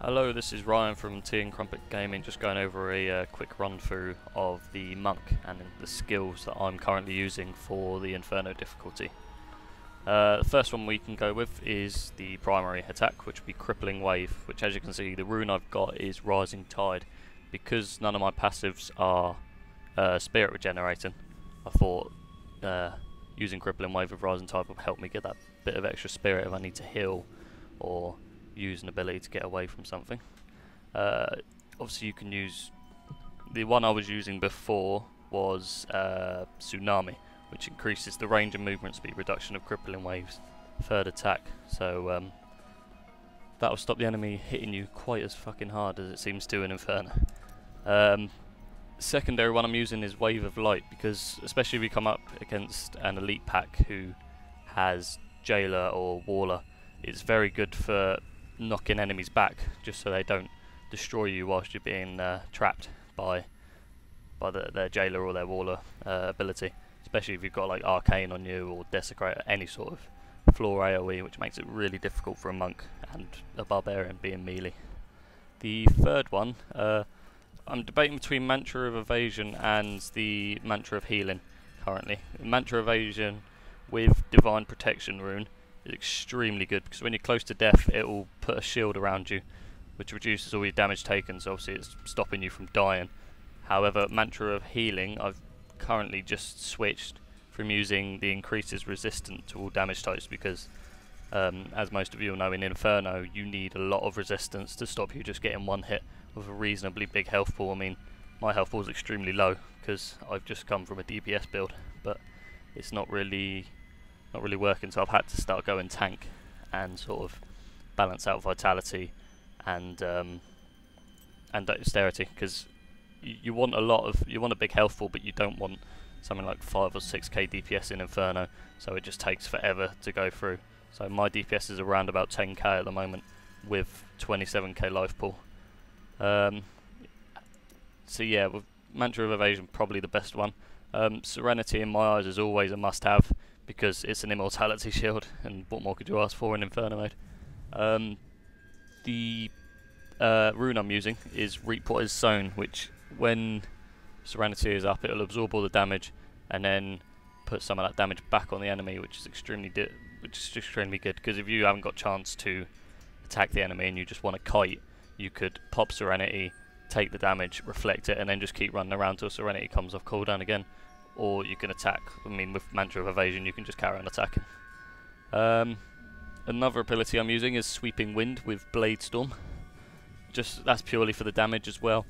Hello, this is Ryan from Tea and Crumpet Gaming, just going over a quick run through of the monk and the skills that I'm currently using for the Inferno difficulty. The first one we can go with is the primary attack, which would be Crippling Wave, which, as you can see, the rune I've got is Rising Tide. Because none of my passives are spirit regenerating, I thought using Crippling Wave with Rising Tide would help me get that bit of extra spirit if I need to heal or use an ability to get away from something. Obviously you can use, the one I was using before was Tsunami, which increases the range and movement speed reduction of Crippling Waves, third attack, so that will stop the enemy hitting you quite as fucking hard as it seems to in Inferno. Secondary one I'm using is Wave of Light, because especially if you come up against an elite pack who has Jailer or Waller, it's very good for knocking enemies back, just so they don't destroy you whilst you're being trapped by their Jailer or their Waller ability, especially if you've got like Arcane on you or Desecrate or any sort of floor AoE, which makes it really difficult for a monk and a barbarian being melee. The third one, I'm debating between Mantra of Evasion and the Mantra of Healing currently. Mantra of Evasion with Divine Protection rune is extremely good, because when you're close to death it will put a shield around you which reduces all your damage taken, so obviously it's stopping you from dying. However, Mantra of Healing, I've currently just switched from using the increases resistant to all damage types, because as most of you will know, in Inferno you need a lot of resistance to stop you just getting one hit with a reasonably big health pool. I mean, my health pool is extremely low because I've just come from a DPS build, but it's not really working, so I've had to start going tank and sort of balance out vitality and dexterity, because you want a big health pool, but you don't want something like 5 or 6k DPS in Inferno, so it just takes forever to go through. So my DPS is around about 10k at the moment with 27k life pool. So yeah, with Mantra of Evasion probably the best one. Serenity in my eyes is always a must-have, because it's an immortality shield, and what more could you ask for in Inferno mode? The rune I'm using is Reap What Is Sown, which when Serenity is up, it'll absorb all the damage and then put some of that damage back on the enemy, which is extremely good. Because if you haven't got chance to attack the enemy and you just want to kite, you could pop Serenity, take the damage, reflect it, and then just keep running around till Serenity comes off cooldown again. Or you can attack. I mean, with Mantra of Evasion you can just carry on attacking. Another ability I'm using is Sweeping Wind with Blade Storm. That's purely for the damage as well.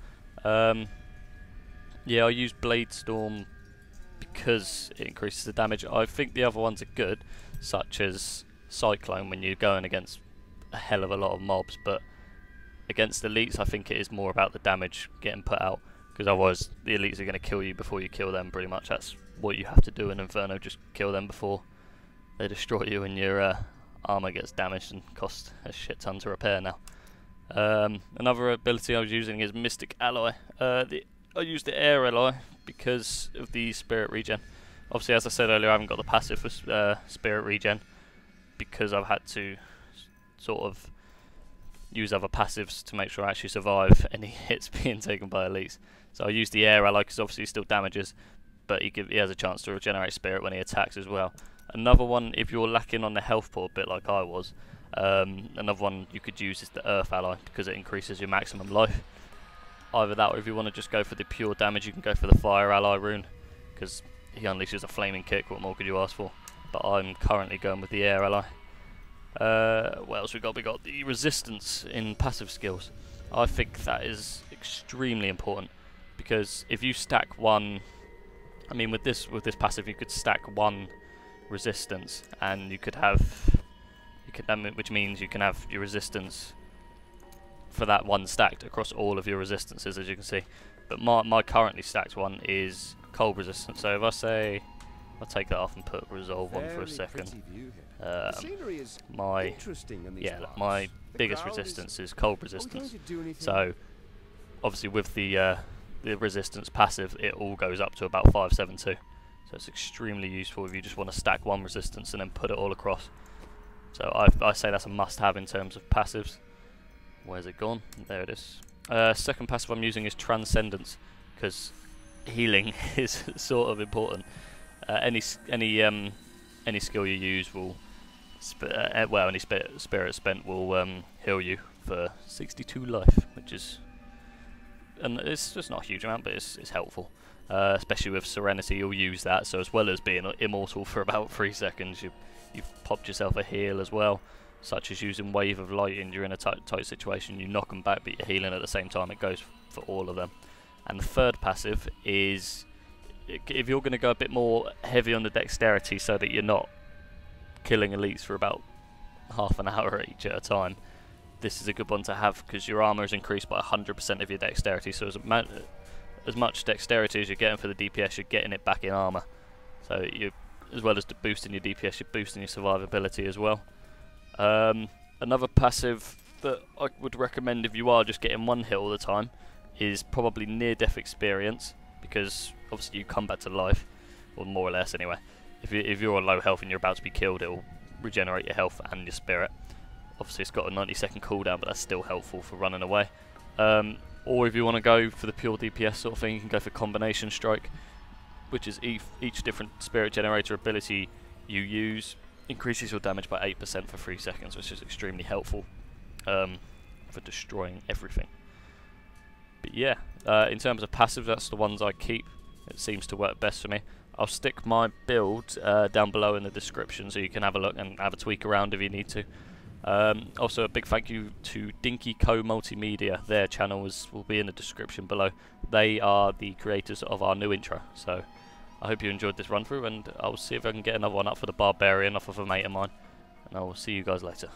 Yeah, I use Blade Storm because it increases the damage. I think the other ones are good, such as Cyclone when you're going against a hell of a lot of mobs, but against elites I think it is more about the damage getting put out, because otherwise the elites are going to kill you before you kill them. Pretty much that's what you have to do in Inferno, just kill them before they destroy you and your armor gets damaged and costs a shit ton to repair now. Another ability I was using is Mystic Ally. I used the Air Ally because of the Spirit Regen. Obviously, as I said earlier, I haven't got the passive for Spirit Regen, because I've had to sort of use other passives to make sure I actually survive any hits being taken by elites. So I used the Air Ally because obviously he still damages, but he has a chance to regenerate spirit when he attacks as well. Another one, if you're lacking on the health pool a bit like I was, another one you could use is the Earth Ally, because it increases your maximum life. Either that, or if you want to just go for the pure damage, you can go for the Fire Ally rune, because he unleashes a flaming kick. What more could you ask for? But I'm currently going with the Air Ally. What else we got? We got the resistance in passive skills. I think that is extremely important, because if you stack one, I mean with this passive you could stack one resistance, and which means you can have your resistance for that one stacked across all of your resistances, as you can see. But my currently stacked one is cold resistance, so if I say I'll take that off and put resolve on for a second. My biggest resistance is cold resistance. So obviously with the resistance passive, it all goes up to about 572. So it's extremely useful if you just want to stack one resistance and then put it all across. So I say that's a must-have in terms of passives. Where's it gone? There it is. Second passive I'm using is Transcendence, because healing is sort of important. Any skill you use will, any spirit spent will heal you for 62 life, which is, and it's just not a huge amount, but it's helpful. Especially with Serenity, you'll use that. So as well as being immortal for about 3 seconds, you've popped yourself a heal as well, such as using Wave of Lighting during a tight situation. You knock them back, but you're healing at the same time. It goes for all of them. And the third passive is, if you're going to go a bit more heavy on the dexterity so that you're not killing elites for about half an hour each at a time, this is a good one to have, because your armor is increased by 100% of your dexterity. So as much dexterity as you're getting for the DPS, you're getting it back in armor. So you, as well as boosting your DPS, you're boosting your survivability as well. Another passive that I would recommend if you are just getting one hit all the time is probably near-death experience, because obviously you come back to life, or more or less anyway. If you're on low health and you're about to be killed, it will regenerate your health and your spirit. Obviously it's got a 90-second cooldown, but that's still helpful for running away. Or if you want to go for the pure DPS sort of thing, you can go for Combination Strike, which is each different spirit generator ability you use increases your damage by 8% for 3 seconds, which is extremely helpful for destroying everything. But yeah, in terms of passive, that's the ones I keep. It seems to work best for me. I'll stick my build down below in the description so you can have a look and have a tweak around if you need to. Also, a big thank you to DinkycoMultimedia. Their channel will be in the description below. They are the creators of our new intro. So I hope you enjoyed this run through, and I'll see if I can get another one up for the Barbarian off of a mate of mine. And I will see you guys later.